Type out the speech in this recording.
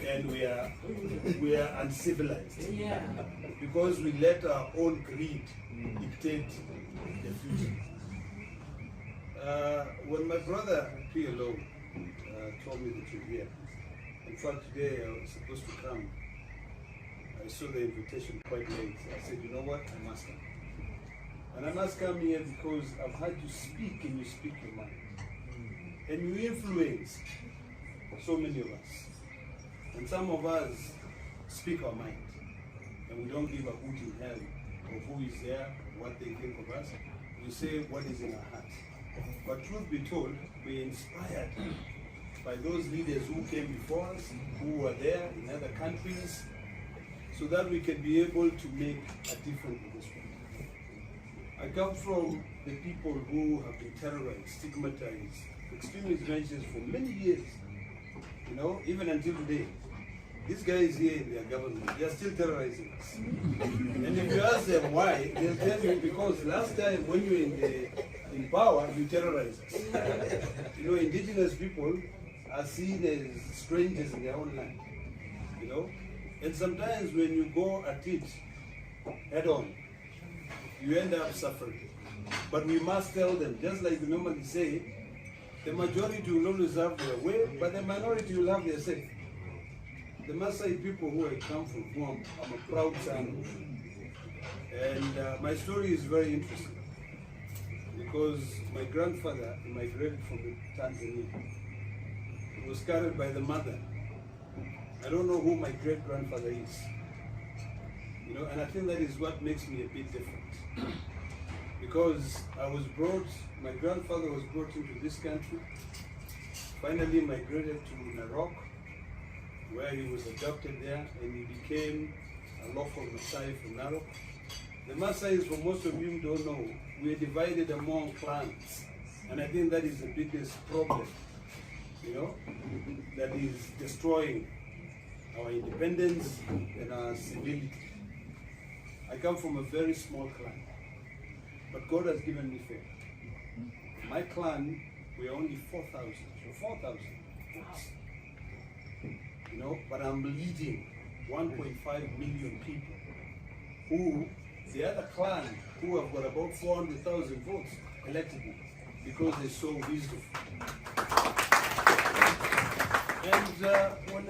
and we are uncivilized. Yeah. Because we let our own greed dictate the future. When my brother PLO told me that you're here, in fact today I was supposed to come, I saw the invitation quite late. I said, you know what, I must come. And I must come here because I've heard you speak and you speak your mind. And you influence so many of us. And some of us speak our mind. And we don't give a hoot in hell of who is there, what they think of us. We say what is in our hearts. But truth be told, we're inspired by those leaders who came before us, who were there in other countries, so that we can be able to make a difference in this world. I come from the people who have been terrorized, stigmatized, extremist measures for many years, you know, even until today. These guys here in their government, they are still terrorizing us. And if you ask them why, they'll tell you because last time when you were in power, you terrorized us. You know, indigenous people are seen as strangers in their own land, you know. And sometimes when you go at it head on, you end up suffering. But we must tell them, just like we normally say, the majority will always have their way, but the minority will have their say. The Maasai people who I come from, who I'm a proud son of. And my story is very interesting because my grandfather immigrated from Tanzania. He was carried by the mother. I don't know who my great-grandfather is. You know, and I think that is what makes me a bit different. Because I was brought, my grandfather was brought into this country, finally migrated to Narok, where he was adopted there, and he became a local Maasai from Narok. The Maasais, for most of you who don't know, we are divided among clans, and I think that is the biggest problem, you know, that is destroying our independence and our civility. I come from a very small clan, but God has given me favor. My clan, we are only 4,000, so 4,000 votes. You know, but I'm leading 1.5 million people who, the other clan, who have got about 400,000 votes, elected me because they saw wisdom. And when